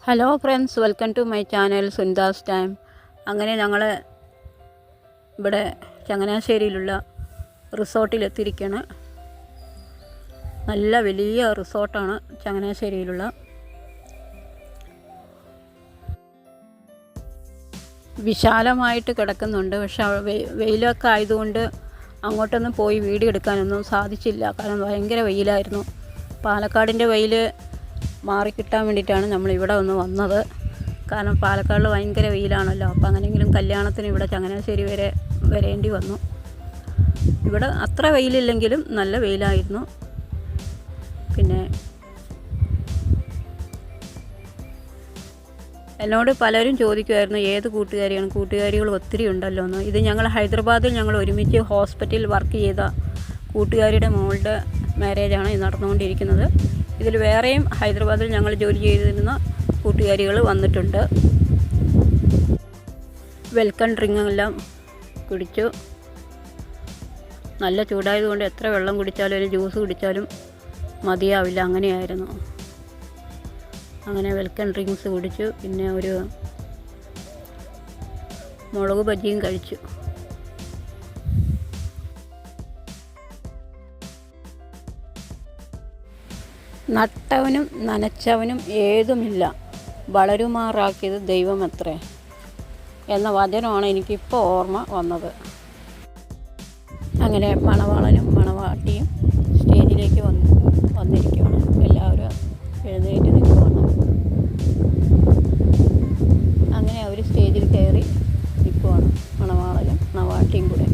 Hello friends, welcome to my channel Sunita's time. അങ്ങനെ ഞങ്ങൾ ഇവിടെ ചങ്ങനാശ്ശേരിയിലുള്ള റിസോർട്ടിലെത്തിയിരിക്കുകയാണ്. നല്ല വലിയ റിസോർട്ടാണ് ചങ്ങനാശ്ശേരിയിലുള്ള. വിശാലമായിട്ട് കിടക്കുന്നുണ്ട്. പക്ഷെ വെയിലൊക്കെ ആയതുകൊണ്ട് അങ്ങോട്ടൊന്നും പോയി വീഡിയോ എടുക്കാനൊന്നും സാധിച്ചില്ല. കാരണം ഭയങ്കര വെയിലായിരുന്നു. പാലക്കാടിൻ്റെ വെയിൽ മാറിക്കിട്ടാൻ വേണ്ടിയിട്ടാണ് നമ്മളിവിടെ ഒന്ന് വന്നത്. കാരണം പാലക്കാടിൽ ഭയങ്കര വെയിലാണല്ലോ. അപ്പോൾ അങ്ങനെയെങ്കിലും കല്യാണത്തിന് ഇവിടെ ചങ്ങനാശ്ശേരി വരെ വരേണ്ടി വന്നു. ഇവിടെ അത്ര വെയിലില്ലെങ്കിലും നല്ല വെയിലായിരുന്നു. പിന്നെ എന്നോട് പലരും ചോദിക്കുമായിരുന്നു ഏത് കൂട്ടുകാരിയാണ്, കൂട്ടുകാരികൾ ഒത്തിരി ഉണ്ടല്ലോ എന്ന്. ഇത് ഞങ്ങൾ ഹൈദരാബാദിൽ ഞങ്ങൾ ഒരുമിച്ച് ഹോസ്പിറ്റലിൽ വർക്ക് ചെയ്ത കൂട്ടുകാരിയുടെ മോളുടെ മാരേജാണ് ഇത് നടന്നുകൊണ്ടിരിക്കുന്നത്. ഇതിൽ വേറെയും ഹൈദരാബാദിൽ ഞങ്ങൾ ജോലി ചെയ്തിരുന്ന കൂട്ടുകാരികൾ വന്നിട്ടുണ്ട്. വെൽക്കം ഡ്രിങ്ക് എല്ലാം കുടിച്ചു. നല്ല ചൂടായതുകൊണ്ട് എത്ര വെള്ളം കുടിച്ചാലും ഒരു ജ്യൂസ് കുടിച്ചാലും മതിയാവില്ല, അങ്ങനെയായിരുന്നു. അങ്ങനെ വെൽക്കം ഡ്രിങ്ക്സ് കുടിച്ചു. പിന്നെ ഒരു മുളക് ബജിയും കഴിച്ചു. നട്ടവനും നനച്ചവനും ഏതുമില്ല, വളരുമാറാക്കിയത് ദൈവമത്രേ എന്ന വചനമാണ് എനിക്കിപ്പോൾ ഓർമ്മ വന്നത്. അങ്ങനെ മണവാളനും മണവാട്ടിയും സ്റ്റേജിലേക്ക് വന്നിരിക്കുകയാണ്. എല്ലാവരും എഴുന്നേറ്റ് നിൽക്കുകയാണ്. അങ്ങനെ അവർ സ്റ്റേജിൽ കയറി നിൽക്കുകയാണ്, മണവാളനും മണവാട്ടിയും കൂടെ.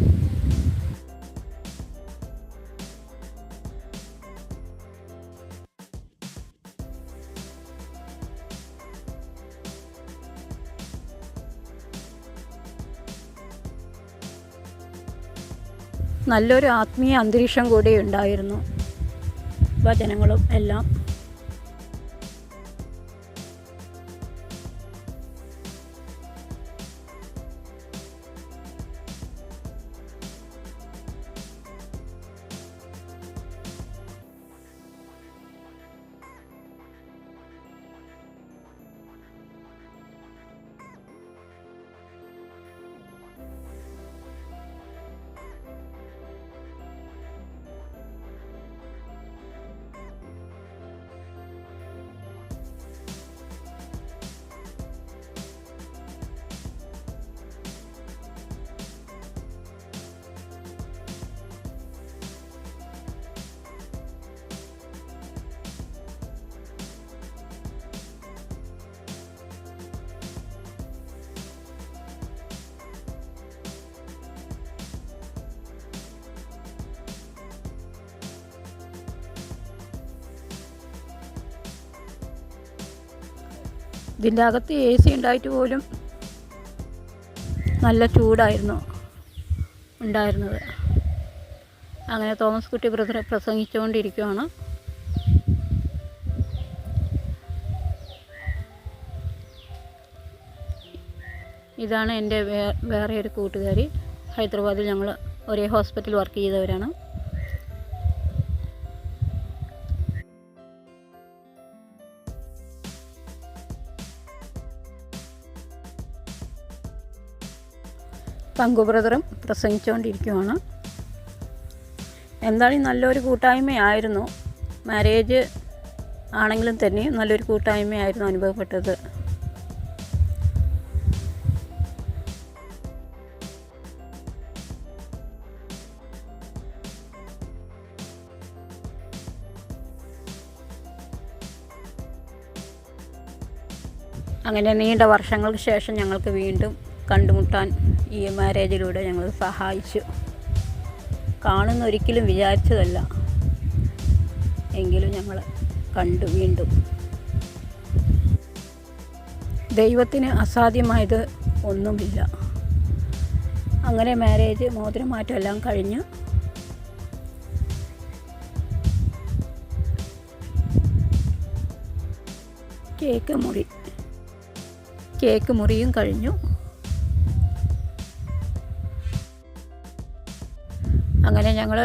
നല്ലൊരു ആത്മീയ അന്തരീക്ഷം കൂടി ഉണ്ടായിരുന്നു, വചനങ്ങളും എല്ലാം. ഇതിൻ്റെ അകത്ത് AC ഉണ്ടായിട്ട് പോലും നല്ല ചൂടായിരുന്നു ഉണ്ടായിരുന്നത്. അങ്ങനെ തോമസ് കുട്ടി ബ്രദർ പ്രസംഗിച്ചുകൊണ്ടിരിക്കുകയാണ്. ഇതാണ് എൻ്റെ വേറെ ഒരു കൂട്ടുകാരി. ഹൈദരാബാദിൽ ഞങ്ങൾ ഒരേ ഹോസ്പിറ്റലിൽ വർക്ക് ചെയ്തവരാണ്. പങ്കു ബ്രദറും പ്രസംഗിച്ചുകൊണ്ടിരിക്കുകയാണ്. എന്തായാലും നല്ലൊരു കൂട്ടായ്മയായിരുന്നു. മാരേജ് ആണെങ്കിലും തന്നെ നല്ലൊരു കൂട്ടായ്മയായിരുന്നു അനുഭവപ്പെട്ടത്. അങ്ങനെ നീണ്ട വർഷങ്ങൾക്ക് ശേഷം ഞങ്ങൾക്ക് വീണ്ടും കണ്ടുമുട്ടാൻ ഈ മാരേജിലൂടെ ഞങ്ങൾ സഹായിച്ചു. കാണുന്നൊരിക്കലും വിചാരിച്ചതല്ല, എങ്കിലും ഞങ്ങൾ കണ്ടു വീണ്ടും. ദൈവത്തിന് അസാധ്യമായത് ഒന്നുമില്ല. അങ്ങനെ മാരേജ് മോതിരമാറ്റം എല്ലാം കഴിഞ്ഞു. കേക്ക് മുറിയും കഴിഞ്ഞു. അങ്ങനെ ഞങ്ങൾ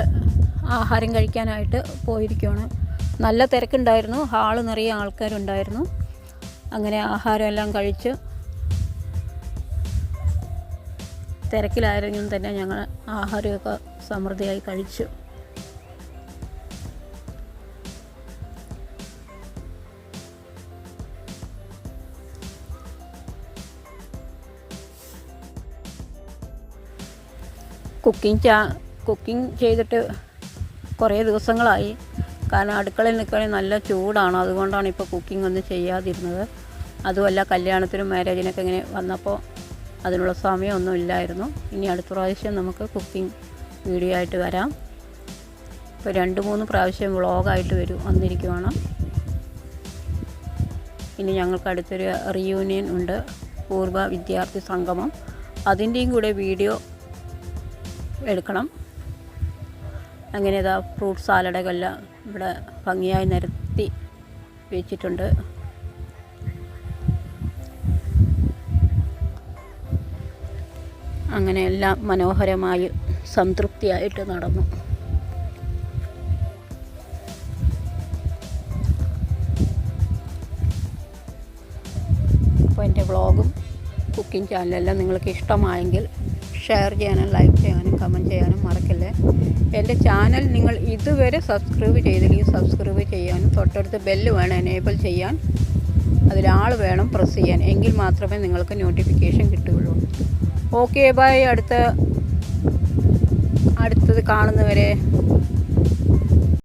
ആഹാരം കഴിക്കാനായിട്ട് പോയിരിക്കുകയാണ്. നല്ല തിരക്കുണ്ടായിരുന്നു, ഹാള് നിറയെ ആൾക്കാരുണ്ടായിരുന്നു. അങ്ങനെ ആഹാരമെല്ലാം കഴിച്ച് തിരക്കിലായിരുന്നെങ്കിലും തന്നെ ഞങ്ങൾ ആഹാരമൊക്കെ സമൃദ്ധിയായി കഴിച്ചു. കുക്കിംഗ് ചെയ്തിട്ട് കുറേ ദിവസങ്ങളായി. കാരണം അടുക്കളയിൽ നിൽക്കുകയാണെങ്കിൽ നല്ല ചൂടാണ്. അതുകൊണ്ടാണ് ഇപ്പോൾ കുക്കിംഗ് ഒന്നും ചെയ്യാതിരുന്നത്. അതുമല്ല, കല്യാണത്തിനും മാരേജിനൊക്കെ ഇങ്ങനെ വന്നപ്പോൾ അതിനുള്ള സമയമൊന്നും ഇല്ലായിരുന്നു. ഇനി അടുത്ത പ്രാവശ്യം നമുക്ക് കുക്കിംഗ് വീഡിയോ ആയിട്ട് വരാം. ഇപ്പോൾ 2-3 പ്രാവശ്യം വ്ളോഗായിട്ട് വന്നിരിക്കുവാണ്. ഇനി ഞങ്ങൾക്ക് അടുത്തൊരു റീയൂണിയൻ ഉണ്ട്, പൂർവ്വ വിദ്യാർത്ഥി സംഗമം. അതിൻ്റെയും കൂടെ വീഡിയോ എടുക്കണം. അങ്ങനെ ഇതാ ഫ്രൂട്ട് സാലഡെല്ലാം ഇവിടെ ഭംഗിയായി നിരത്തി വെച്ചിട്ടുണ്ട്. അങ്ങനെ എല്ലാം മനോഹരമായി സംതൃപ്തിയായിട്ട് നടന്നു. അപ്പോൾ എൻ്റെ വ്ളോഗും കുക്കിംഗ് ചാനലെല്ലാം നിങ്ങൾക്ക് ഇഷ്ടമായെങ്കിൽ ഷെയർ ചെയ്യാനും ലൈക്ക് ചെയ്യാനും കമൻറ്റ് ചെയ്യാനും മറക്കല്ലേ. എൻ്റെ ചാനൽ നിങ്ങൾ ഇതുവരെ സബ്സ്ക്രൈബ് ചെയ്തില്ലെങ്കിൽ സബ്സ്ക്രൈബ് ചെയ്യാനും തൊട്ടടുത്ത് ബെല്ല് വേണം എനേബിൾ ചെയ്യാൻ. അതിലാൾ വേണം പ്രസ് ചെയ്യാൻ. എങ്കിൽ മാത്രമേ നിങ്ങൾക്ക് നോട്ടിഫിക്കേഷൻ കിട്ടുകയുള്ളൂ. Okay bye. അടുത്തത് കാണുന്നവരെ